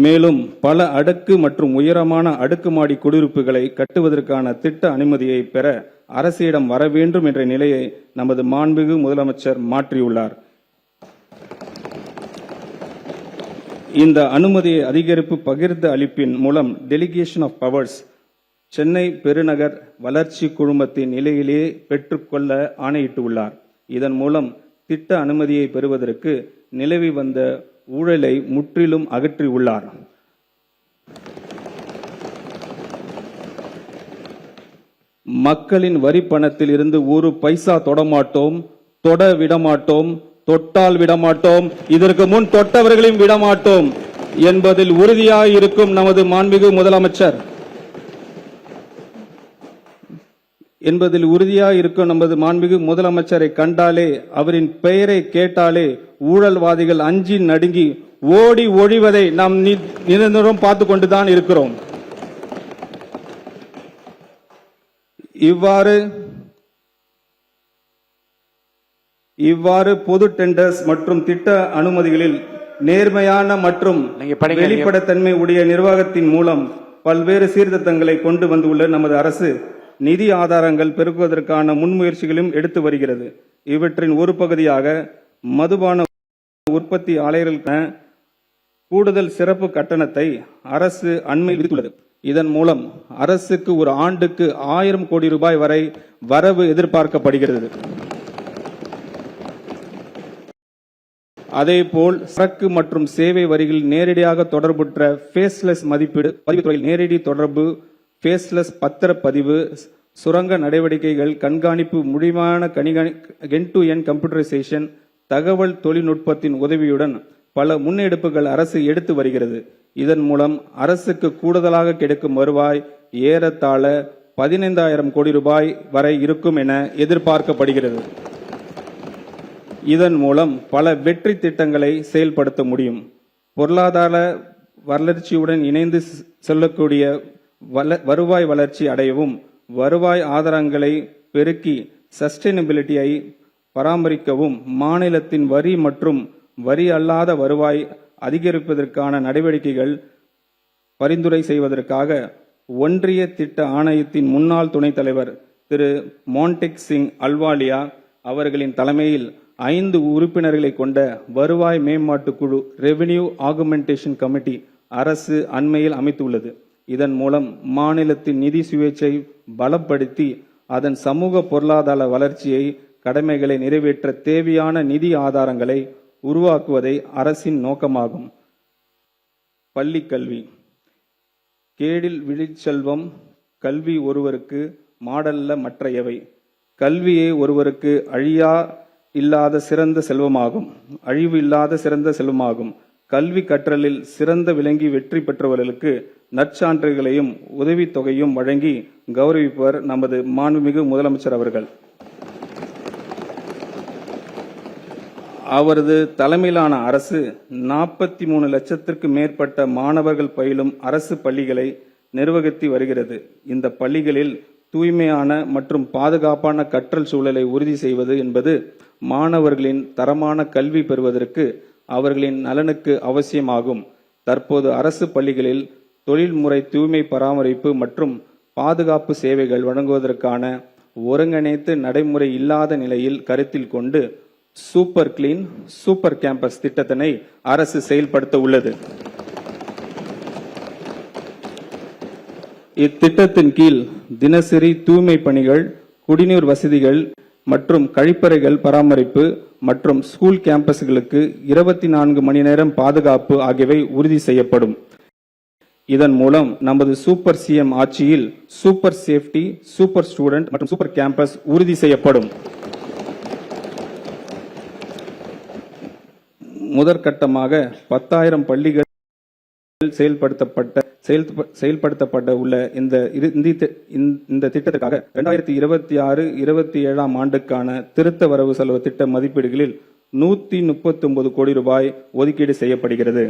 மேலும் பல அடுக்கு மற்றும் உயரமான அடுக்குமாடி குடியிருப்புகளை கட்டுவதற்கான திட்ட அனுமதியை பெற அரசிடம் வர வேண்டும் என்ற நிலையை நமது மாண்புமிகு முதலமைச்சர் மாற்றியுள்ளார். இந்த அனுமதியை அதிகரிப்பு பகிர்ந்து அளிப்பின் மூலம் டெலிகேஷன் ஆஃப் பவர்ஸ் சென்னை பெருநகர் வளர்ச்சி குழுமத்தின் நிலையிலேயே பெற்றுக்கொள்ள ஆணையிட்டுள்ளார். இதன் மூலம் திட்ட அனுமதியை பெறுவதற்கு நிலவி வந்த ஊழலை முற்றிலும் அகற்றியுள்ளார். மக்களின் வரி பணத்தில் இருந்து ஒரு பைசா தொடமாட்டோம், தொட விடமாட்டோம், தொட்டால் விடமாட்டோம், இதற்கு முன் தொட்டவர்களையும் விடமாட்டோம் என்பதில் உறுதியாக இருக்கும் நமது மாண்புமிகு முதலமைச்சரை கண்டாலே, அவரின் பெயரை கேட்டாலே ஊழல்வாதிகள் அஞ்சி நடுங்கி ஓடி ஒழிவதை நாம் நிரந்தரம் பார்த்து கொண்டுதான் இருக்கிறோம். இவ்வாறு பொது டெண்டர்ஸ் மற்றும் திட்ட அனுமதிகளில் நேர்மையான மற்றும் வெளிப்படைத்தன்மை உடைய நிர்வாகத்தின் மூலம் பல்வேறு சீர்திருத்தங்களை கொண்டு வந்துள்ள நமது அரசு நிதி ஆதாரங்கள் பெருக்குவதற்கான முன்முயற்சிகளும் எடுத்து வருகிறது. இவற்றின் ஒரு பகுதியாக மதுபான உற்பத்தி ஆலைகளுக்கான கூடுதல் சிறப்பு கட்டணத்தை அரசு அண்மையில் விதித்துள்ளது. இதன் மூலம் அரசுக்கு ஒரு ஆண்டுக்கு 1000 கோடி ரூபாய் வரை வரவு எதிர்பார்க்கப்படுகிறது. அதேபோல் சரக்கு மற்றும் சேவை வரிகளில் நேரடியாக தொடர்புற்ற ஃபேஸ்லெஸ் மதிப்பீடு பதிவுத்துறையில் நேரடி தொடர்பு, ஃபேஸ்லெஸ் பத்திரப்பதிவு, சுரங்க நடவடிக்கைகள் கண்காணிப்பு, முடிவான எண்ட் டு எண்ட் கம்ப்யூட்டரைசேஷன், தகவல் தொழில்நுட்பத்தின் உதவியுடன் பல முன்னெடுப்புகள் அரசு எடுத்து வருகிறது. இதன் மூலம் அரசுக்கு கூடுதலாக கிடைக்கும் வருவாய் ஏறத்தாழ 15,000 கோடி ரூபாய் வரை இருக்கும் என எதிர்பார்க்கப்படுகிறது. இதன் மூலம் பல வெற்றி திட்டங்களை செயல்படுத்த முடியும். பொருளாதார வளர்ச்சியுடன் இணைந்து செல்லக்கூடிய வருவாய் வளர்ச்சி அடையவும், வருவாய் ஆதாரங்களை பெருக்கி சஸ்டைனபிலிட்டியை பராமரிக்கவும், மாநிலத்தின் வரி மற்றும் வரி அல்லாத வருவாய் அதிகரிப்பதற்கான நடவடிக்கைகள் பரிந்துரை செய்வதற்காக ஒன்றிய திட்ட ஆணையத்தின் முன்னாள் துணைத் தலைவர் திரு மான்டெக் சிங் அல்வாலியா அவர்களின் தலைமையில் 5 உறுப்பினர்களை கொண்ட வருவாய் மேம்பாட்டு குழு ரெவென்யூ ஆகுமெண்டேஷன் கமிட்டி அரசு அண்மையில் அமைத்துள்ளது. இதன் மூலம் மாநிலத்தின் நிதி சுயேட்சை பலப்படுத்தி அதன் சமூக பொருளாதார வளர்ச்சியை கடமைகளை நிறைவேற்ற தேவையான நிதி ஆதாரங்களை உருவாக்குவதை அரசின் நோக்கமாகும். பள்ளி கல்வி. கேடில் விழிச்செல்வம் கல்வி ஒருவருக்கு மாடல்ல மற்றையவை. கல்வியே ஒருவருக்கு அழிவு இல்லாத சிறந்த செல்வமாகும். கல்வி கற்றலில் சிறந்த விளங்கி வெற்றி பெற்றவர்களுக்கு நற்சான்றுகளையும் உதவித்தொகையும் வழங்கி கௌரவிப்பவர் நமது மாண்புமிகு முதலமைச்சர் அவர்கள். அவரது தலைமையிலான அரசு 43 லட்சத்திற்கு மேற்பட்ட மாணவர்கள் பயிலும் அரசு பள்ளிகளை நிர்வகித்து வருகிறது. இந்த பள்ளிகளில் தூய்மையான மற்றும் பாதுகாப்பான கற்றல் சூழலை உறுதி செய்வது என்பது மாணவர்களின் தரமான கல்வி பெறுவதற்கு அவர்களின் நலனுக்கு அவசியமாகும். தற்போது அரசு பள்ளிகளில் தொழில்முறை தூய்மை பராமரிப்பு மற்றும் பாதுகாப்பு சேவைகள் வழங்குவதற்கான ஒருங்கிணைத்து நடைமுறை இல்லாத நிலையில் கருத்தில் கொண்டு சூப்பர் கிளீன் சூப்பர் கேம்பஸ் திட்டத்தினை அரசு செயல்படுத்த உள்ளது. இத்திட்டத்தின் கீழ் தினசரி தூய்மை பணிகள், குடிநீர் வசதிகள் மற்றும் கழிப்பறைகள் பராமரிப்பு மற்றும் ஸ்கூல் கேம்பஸ்களுக்கு 24 மணி நேரம் பாதுகாப்பு ஆகியவை உறுதி செய்யப்படும். இதன் மூலம் நமது சூப்பர் சிஎம் ஆட்சியில் சூப்பர் சேஃப்டி, சூப்பர் ஸ்டூடெண்ட் மற்றும் சூப்பர் கேம்பஸ் உறுதி செய்யப்படும். முதற்கட்டமாக 10,000 பள்ளிகள் செயல்படுத்தப்பட உள்ள இந்த திட்டத்திற்காக 2026-27 ஆண்டுக்கான திருத்த வரவு செலவு திட்ட மதிப்பீடுகளில் 139 கோடி ரூபாய் ஒதுக்கீடு செய்யப்படுகிறது.